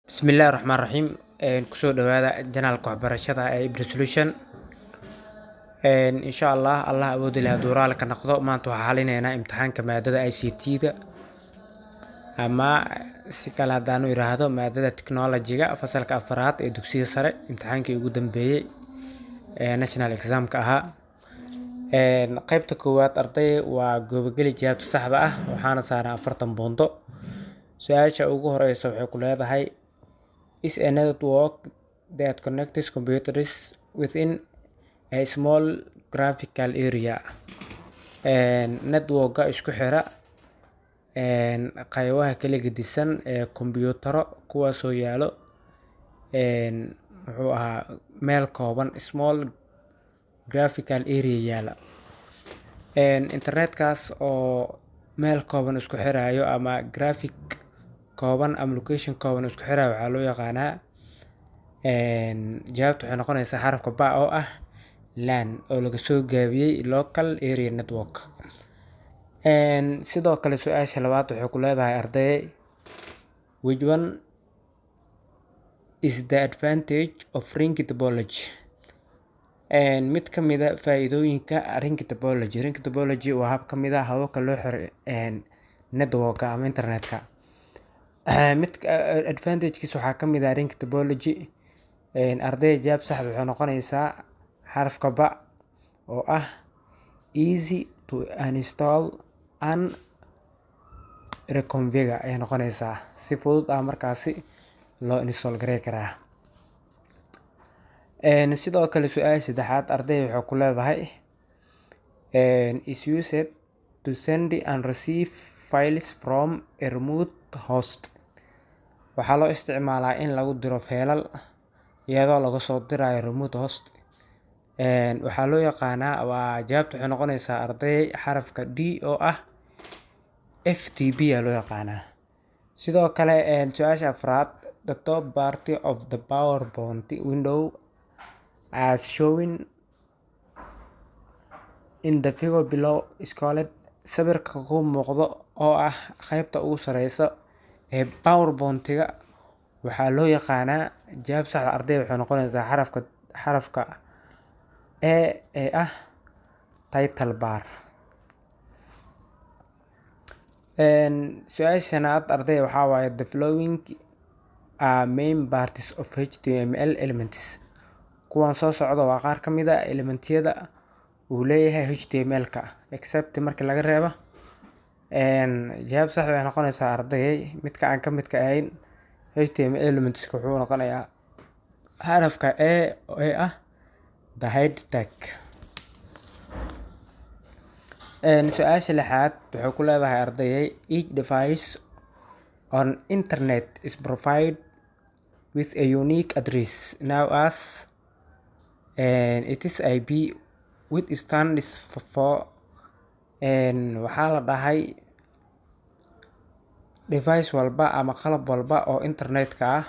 Bismillaahi Raxmaani Raxiim. Kusoo dhawaada janaalka waxbarashada ee Ibn Solution. Insha Allah awoodi leh hadduu raali ka noqdo maanta waxaan xalinaynaa imtixaanka maadada ICT-da ama si kale haddaan u yiraahdo maadada technology-ga fasalka afraad ee dugsiga sare imtixaankii ugu dambeeyay ee national exam-ka ahaa. Qaybta koowaad arday waa gobogeli jawaabta saxda ah waxaana saaran 40 buundo. Su'aasha ugu horeysa waxay ku leedahay is a network that connects computers within a small graphical area. Network-ga isku xira qaybaha kala gedisan ee kombiyuutaro kuwaasoo yaalo muxuu ahaa meel kooban small graphical area yaala. Internetkaas oo meel kooban isku xirayo ama graphic kooban ama location kooban isku xirayo waxaa loo yaqaanaa jawaabtu waxay noqonaysaa xarafka ba oo ah LAN oo laga soo gaabiyay local area network. Sidoo kale su'aasha labaad waxay ku leedahay arday which one is the advantage of ring topology? Mid ka mid ah faa'iidooyinka ring topology. Ring topology waa hab ka mid ah hababka loo xiro network ama internetka. Advantage-kiisa waxaa ka mid ah ring topology arday jawaab sax waxay noqonaysaa xarafka ba oo ah easy to install and reconfigure ay noqonaysaa si fudud markaasi loo install gareyn karaa. Sidoo kale su'aasha saddexaad arday waxay ku leedahay is used to send and receive files from a remote host. Waxaa loo isticmaalaa in lagu diro faylal iyadoo laga soo dirayo remote host. Waxaa loo yaqaanaa jawaabtu waxay noqonaysaa arday xarafka D oo ah FTP loo yaqaanaa. Sidoo kale su'aasha afraad the top part of the PowerPoint window as shown in the figure below is called. Sawirka ku muuqdo oo ah qaybta ugu sareysa ee PowerPoint-ga waxaa loo yaqaanaa jawaab sax arday waxay noqonaysaa xarafka ee ah title bar. Su'aasha shanaad arday waxaa waaye the following are main parts of HTML elements. Kuwan soo socda waa qaar ka mid ah elementyada uu leeyahay HTML-ka except marka laga reebo jawaab sax waxay noqonaysaa arday midka aan ka midka ahayn HTML elements wuxuu noqonayaa xarafka ee ah the head tag. Su'aasha lixaad waxay ku leedahay arday each device on internet is provided with a unique address now as it is IP which stands for waxaa la dhahay device walba ama qalab walba oo internetka ah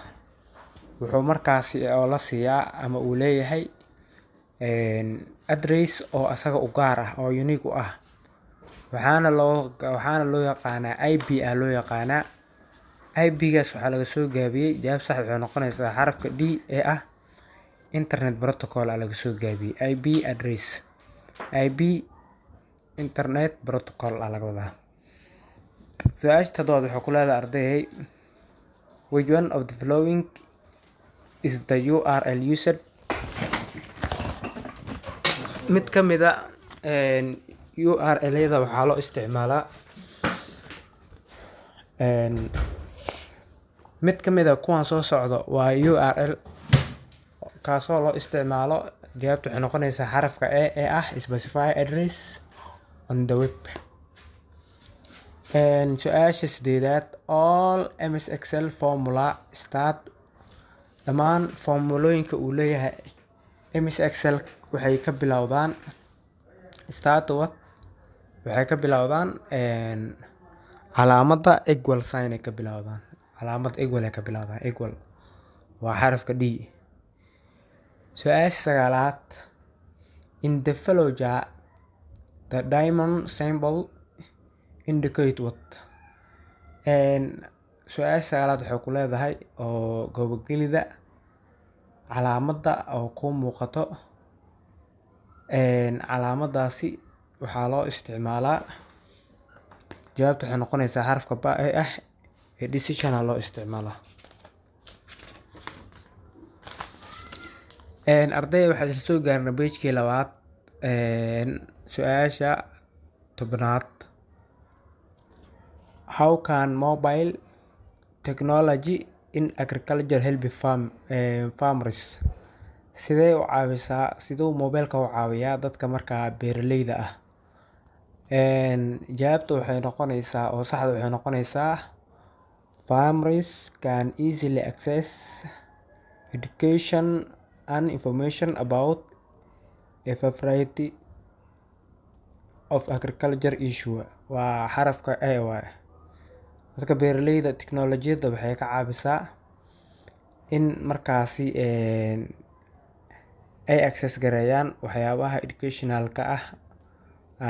wuxuu markaasi oo la siiyaa ama uu leeyahay address oo asaga u gaar ah oo unique u ah waxaana loo yaqaanaa IP loo yaqaanaa. IP-gaas waxaa laga soo gaabiyay jawaab sax waxay noqonaysaa xarafka D ee ah internet protocol laga soo gaabiyay IP address. IP internet protocol laga wadaa. Su'aasha toddobaad waxay ku leedahay arday which one of the following is the URL used? Mid ka mid ah URL-yada waxaa loo isticmaalaa mid ka mid ah kuwan soo socda waa URL kaasoo loo isticmaalo jawaabtu waxay noqonaysaa xarafka ee ah specify address on the web. Su'aasha sideedaad all MS Excel formula start dhammaan formulooyinka uu leeyahay MS Excel waxay ka bilowdaan start what waxay ka bilowdaan calaamadda equal sign ay ka bilowdaan calaamad equal ay ka bilowdaan equal waa xarafka D. Su'aasha sagaalaad in the flowchart the diamond symbol indicate what? su-aasha sagaalaad waxay ku leedahay oo gobogelyada calaamadda oo ku muuqato calaamadaasi waxaa loo isticmaalaa. jawaabta waxay noqonaysaa xarafka ba ee ah decision loo isticmaalaa. arday waxaad isla soo gaarnay page-kii labaad su-aasha 10aad. How can mobile technology in agriculture help farmers? siduu mobilka u caawiyaa dadka markaa beeraleyda ah? jawaabta waxay noqonaysaa oo saxda waxay noqonaysaa farmers can easily access education and information about a variety of agriculture issue. waa xarafka a waay. dadka beeraleyda tiknoolajiyadda waxay ka caawisaa in markaasi ay access gareeyaan waxyaabaha educationalka ah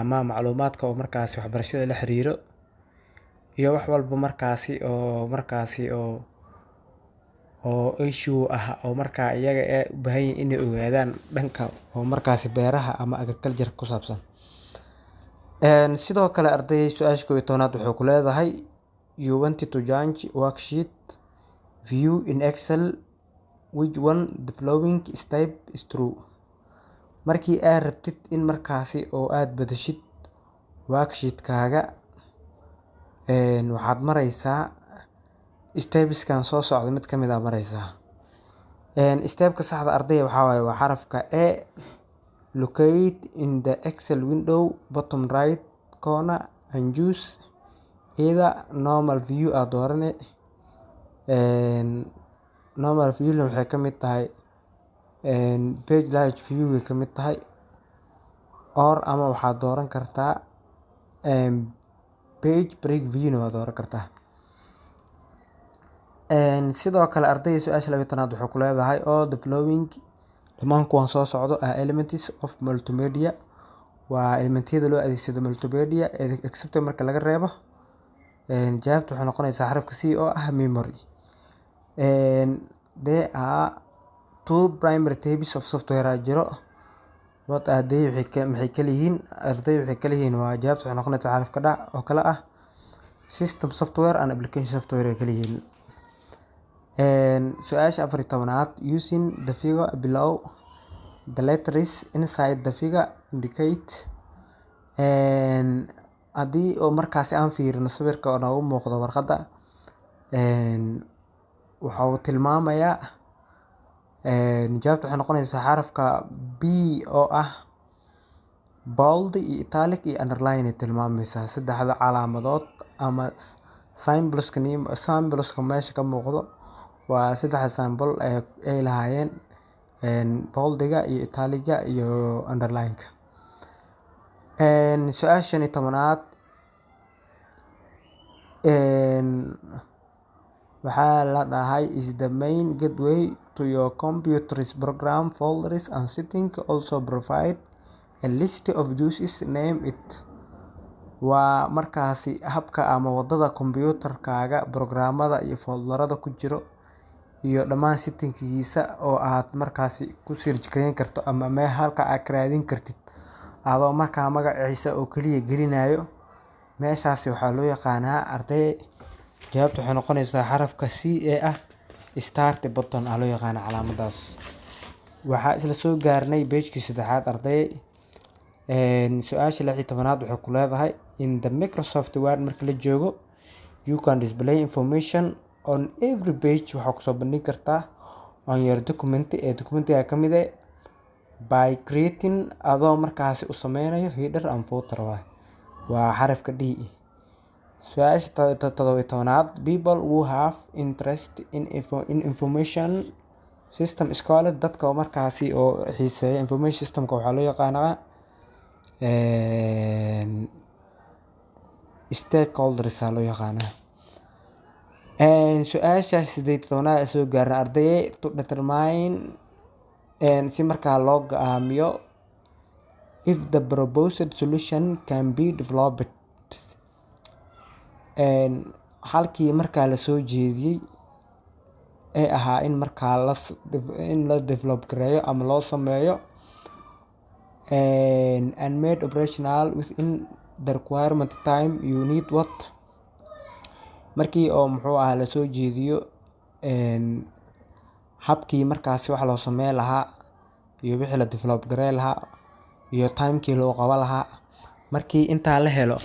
ama macluumaadka oo markaasi waxbarashada la xiriiro iyo wax walba markaasi oo issue ah oo markaa iyaga ay u baahan yihiin inay ogaadaan dhanka oo markaasi beeraha ama agriculture ku saabsan. sidoo kale arday su-aasha 11aad waxay ku leedahay you want to change worksheet view in Excel, which one the following step is true? markii aad rabtid in markaasi oo aad bedeshid worksheetkaaga waxaad maraysaa stepskan soo socda mid kamid ah maraysaa. stepka saxda ardayda waxaa waaye waa xarafka a. locate in the Excel window bottom right corner and choose either normal view aad doorane. normal view waxay ka mid tahay page large view way ka mid tahay or ama waxaad dooran kartaa page break view waad dooran kartaa. sidoo kale ardayda su-aasha 12aad waxay ku leedahay all the following dhammaan kuwan soo socdo are elements of multimedia. waa elementyada loo adeegsado multimedia except marka laga reebo. jawaabta waxay noqonaysaa xarafka c oo ah memory. there are two primary types of software jiro. what are they maxay kala yihiin arday waxay kala yihiin waa jawaabta waxay noqonaysaa xarafka dhac oo kala ah system software and application software ay kala yihiin. su-aasha 14aad using the figure below the letters inside the figure indicate. haddii oo markaasi aan fiirino sawirka oo noogu muuqdo warqadda waxa uu tilmaamayaa jawaabta waxay noqonaysaa xarafka b oo ah bold iyo italic iyo underline ay tilmaamaysaa saddexda calaamadood ama symbolska meesha ka muuqdo waa saddexda symbol ay lahaayeen boldiga iyo italiga iyo underlineka. su-aasha 15aad waxaa la dhahay is the main gateway to your computer's program folders and settings also provide a list of uses name it. waa markaasi habka ama wadada computerkaaga programmada iyo folderada ku jiro iyo dhammaan settingkiisa oo aad markaasi ku search gareyn karto ama meel halka aad ka raadin kartid adoo markaa magaciisa oo kaliya gelinayo. meeshaasi waxaa loo yaqaanaa arday jawaabta waxay noqonaysaa xarafka c ee ah start button loo yaqaana calaamadaas. waxaa isla soo gaarnay page-kii 3aad arday. su-aasha 16aad waxay ku leedahay in the Microsoft Word marka la joogo you can display information on every page. waxaa kusoo bandhigi kartaa on your document ee documentiga ka mid by creating adoo markaasi u sameynayo header and footer waa xarafka d. su-aasha 17aad people who have interest in information system scholar dadka markaasi oo xiiseeya information systemka waxaa loo yaqaanaa stakeholders loo yaqaanaa. su-aasha 18aad soo gaarna arday to determine si markaa loo go'aamiyo if the proposed solution can be developed. halkii markaa lasoo jeediyey ee ahaa in markaa in la develop gareeyo ama loo sameeyo and made operational within the requirement time you need what markii oo muxuu ahaa lasoo jeediyo habkii markaasi wax loo sameyn lahaa iyo wixii la develop gareyn lahaa iyo timekii loo qaban lahaa. Markii intaa la helo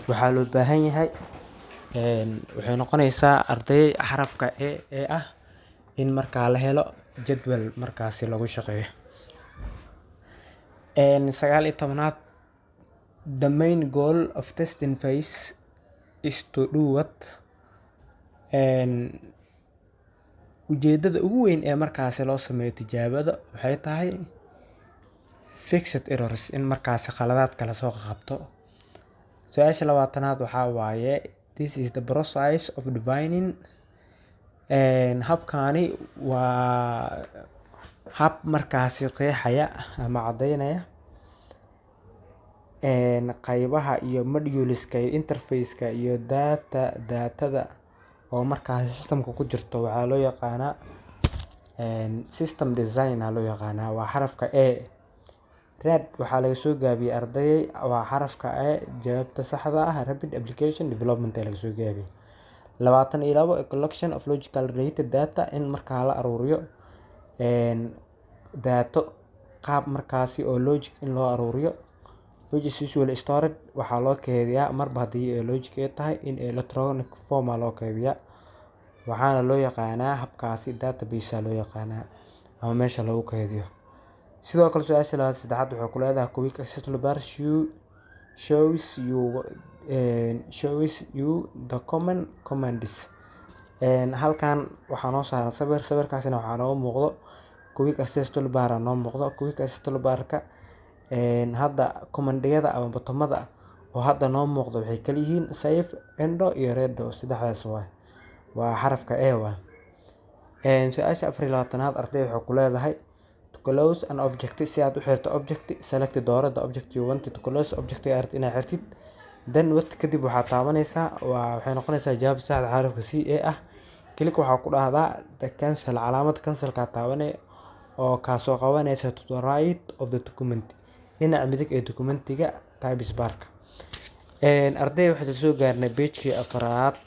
waxaa loo baahan yahay waxay noqonaysaa arday xarafka ee ah in markaa la helo jadwal markaasi lagu shaqeeyo. 19aad the main goal of testing phase is to do what ujeedada ugu weyn ee markaasi loo sameeyo tijaabada waxay tahay fixed errors in markaasi khaladaadka la soo qabto. Su-aasha 20aad waxaa waaye this is the process of defining habkaani waa hab markaasi qeexaya ama cadeynaya qaybaha iyo moduleska iyo interface-ka iyo datada oo markaasi systemka ku jirto. Waxaa loo yaqaanaa system design loo yaqaanaa. waa xarafka A. red waxaa laga soo gaabiyey ardayay waa xarafka A. jawaabta saxda ah rapid application development laga soo gaabiyey. 22 a collection of logical related data in markaa la aruuriyo daato qaab markaasi oo logic in loo aruuriyo which is usually stored waxaa loo keydiyaa marba haddii logic ay tahay in electronic form loo keydiyaa waxaana loo yaqaanaa habkaasi database loo yaqaanaa ama meesha lagu keydiyo. sidoo kale su-aasha 23aad waxay ku leedahay quick access toolbar shows you the common commands. halkan waxaa noo saaran sawirkaasina waxaa nooga muuqdo quick access toolbar noo muuqdo. quick access toolbarka hadda commandiyada ama botomada oo hadda noo muuqdo waxay kala yihiin save, endo iyo redo. saddexdaas waa xarafka A waa. su-aasha 24aad arday waxay ku leedahay to close an object si aad u xirto object select dooro the object you want to close object aad inaa xirtid then what kadib waxaa taabanaysaa waxay noqonaysaa jawaab saxda xarafka C ee ah click waxaa ku dhahdaa the cancel calaamad cancelka taabanay oo ka soo qabanaysa to the right of the document dhinaca midig ee documentiga types barka. arday waxay soo gaarnay page-kii 4aad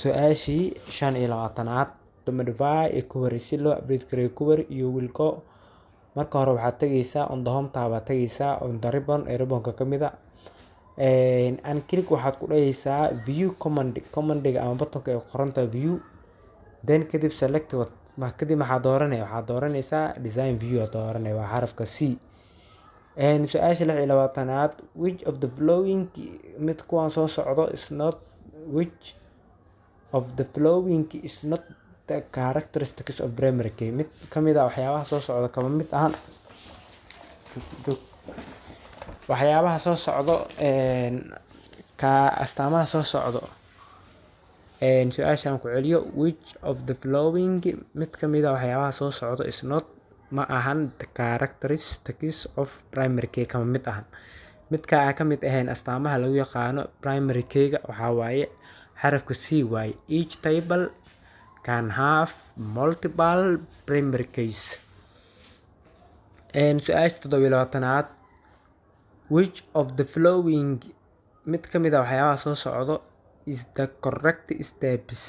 su-aashii 25aad to modify a query si loo update gareeyo query you will go marka hore waxaad tagaysaa on the home tab tagaysaa on the ribbon ee ribbonka kamid ah and click waxaad ku dhahaysaa view commandiga ama buttonka ee qoranta view then kadib select what kadib waxaad dooranaysaa design view aad dooranay waa xarafka C. su-aasha 26aad which of the following mid kuwan soo socdo is not which of the following is not the characteristics of primary key mid kamid ah waxyaabaha soo socdo kama mid ahan waxyaabaha soo socdo ka astaamaha soo socdo. su-aashan ku celiyo which of the following mid kamid ah waxyaabaha soo socdo is not ma ahan the characteristics of primary key kama mid ahan midka aan kamid ahayn astaamaha lagu yaqaano primary keyga waxaa waaye xarafka C waaye each table can have multiple primary keys. su-aasha 27aad which of the following mid kamid ah waxyaabaha soo socdo is the correct steps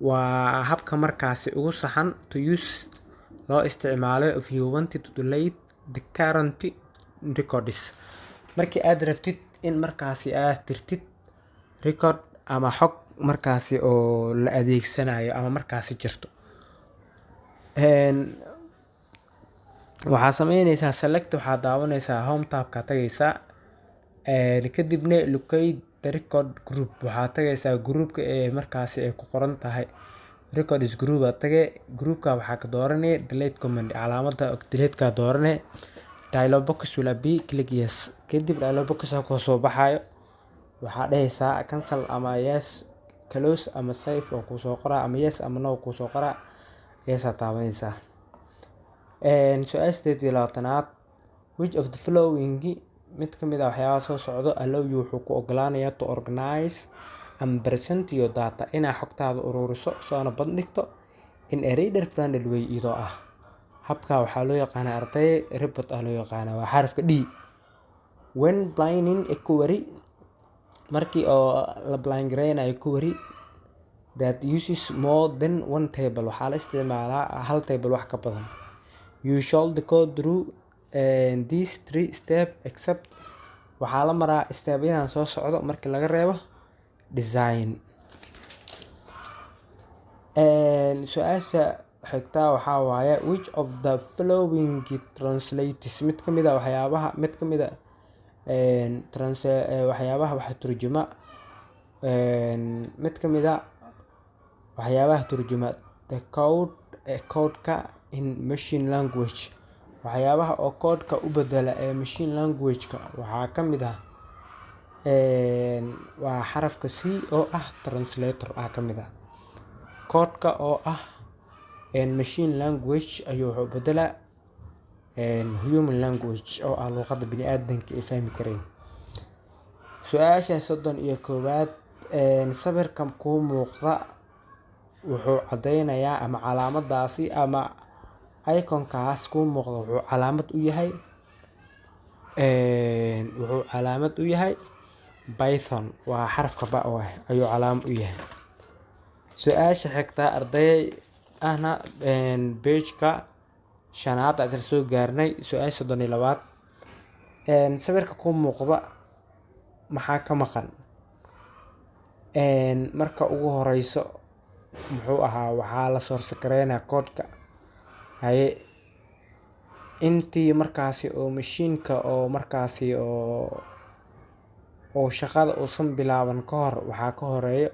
waa habka markaasi ugu saxan to use loo isticmaalo if you wanted to delete the current records markii aad rabtid in markaasi aad tirtid record ama xog markaasi oo la adeegsanayo ama markaasi jirto. waxaa sameynaysaa select waxaa daawanaysaa home tabka tagaysaa kadibna locate the record group waxaa tagaysaa groupka ee markaasi ay ku qoran tahay records group tagay groupka waxaa ka dooranay delete command calaamada delete ka dooranay dialog box will be click yes kadib dialog box ka soo baxayo waxaa dhahaysaa cancel ama yes close ama save oo ku soo qora ama yes ama no ku soo qora yes taabanaysaa. su-aasha 28aad which of the following mid ka mid ah waxyaabaha soo socdo allow you wuxuu ku ogolaanayaa to organize and present your data inaa xogtaada ururiso soona bandhigto in a reader friendly way iyadoo ah habka waxaa loo yaqaanaa arday report ah loo yaqaanaa waa xarafka d. When blinding a query markii oo la blind gareynayo query that uses more than one table waxaa la isticmaalaa hal table wax ka badan. You should go through these 3 steps except waxaa la maraa stepyadan soo socdo markii laga reebo design. Su-aasha xigtaa waxaa waaye which of the following translates mid ka mid ah waxyaabaha waxa turjuma mid ka mid ah waxyaabaha turjuma the code-ka in machine language waxyaabaha oo code-ka u bedela ee machine language-ka waxaa ka mid ah waa xarafka c oo ah translator ah ka mid ah code-ka oo ah machine language ayuu wuxuu bedela human language oo ah luqadda bini'aadanka ay fahmi kareen. Su-aasha 31 sawirkan kuu muuqda wuxuu cadeynayaa ama calaamadaasi ama iconkaas kuu muuqda wuxuu calaamad u yahay Python waa xarafka ba ayuu calaamad u yahay. Su-aasha xigta arday ahna page-ka 5aad aan soo gaarnay su-aasha 32 sawirka kuu muuqda maxaa ka maqan marka ugu horeyso muxuu ahaa waxaa la source gareynaa code-ka haye intii markaasi oo mashiinka oo markaasi oo shaqada uusan bilaaban ka hor waxaa ka horeeyo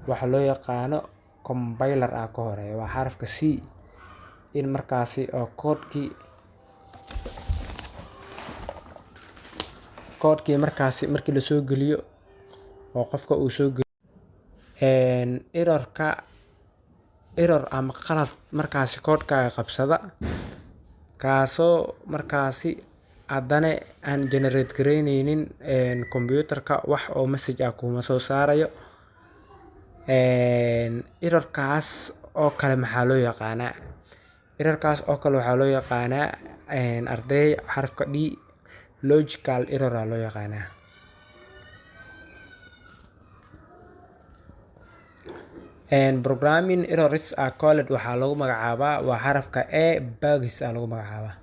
waxa loo yaqaano compiler ah ka horeeyo waa xarafka c in markaasi oo code-kii markaasi markii la soo geliyo oo qofka uu soo geliyo error ama qalad markaasi code-kaaga qabsada kaasoo markaasi haddana aan generate gareyneynin computer-ka wax oo message ah kuma soo saarayo error-kaas oo kale maxaa loo yaqaanaa waxaa loo yaqaanaa arday xarafka d logical error aa loo yaqaanaa. Programming errors are called waxaa lagu magacaabaa waa xarafka a bugs aa lagu magacaabaa.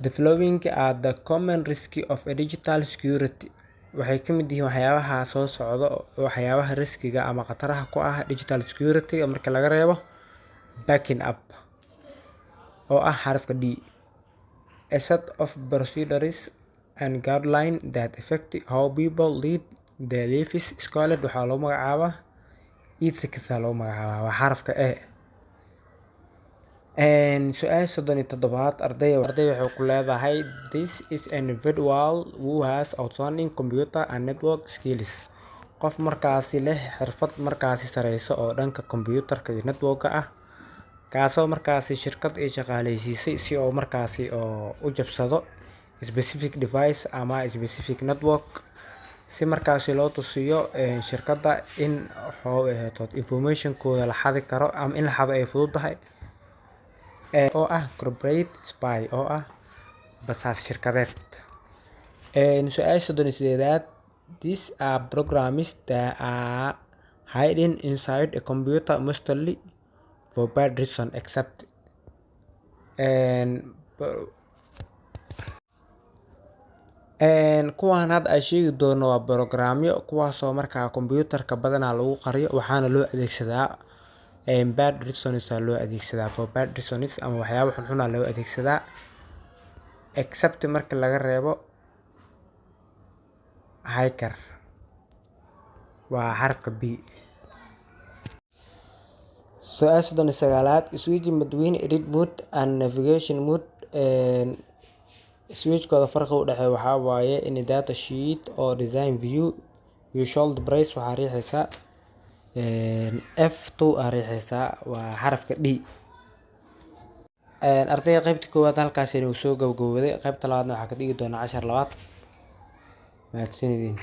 The following are the common risks of a digital security waxay ka mid yihiin waxyaabaha soo socdo waxyaabaha riskiga ama khataraha ku ah digital security marka laga reebo backing up oo ah xarafka d. A set of procedures and guidelines that affect how people lead their lives is called waxaa loo magacaabaa ethics aa loo magacaabaa waa xarafka a. Su-aasha 37 arday waxay ku leedahay this is an individual who has outstanding computer and network skills qof markaasi leh xirfad markaasi sareyso oo dhanka computerka iyo network-ka ah kaasoo markaasi shirkad ay shaqaaleysiisay si oo markaasi oo u jabsado specific device ama specific network si markaasi loo tusiyo shirkadda in information-kooda la xadi karo ama in la xado ay fududahay oo ah corporate spy oo ah basaas shirkadeed. Su-aasha 38 these are programs that are hidden inside a computer mostly for bad reason except kuwaan hadda ay sheegi doono waa programyo kuwaasoo markaa computerka badanaa lagu qariyo waxaana loo adeegsadaa bad reasons aa loo adeegsadaa for bad reasons ama waxyaabo xunxun aa loo adeegsadaa except marka laga reebo hacker waa xarafka b. Su-aasha 39 switching between edit mode and navigation mode switch-kooda farqiga u dhexeeya waxaa waaye in data sheet or design view you should press waxaa riixaysaa F2 aa riixaysaa waa xarafka d. ardayda qaybta koowaad halkaas inuu soo gabagabowday, qaybta labaadna waxaa ka dhigi doonaa cashar labaad. mahadsanidin.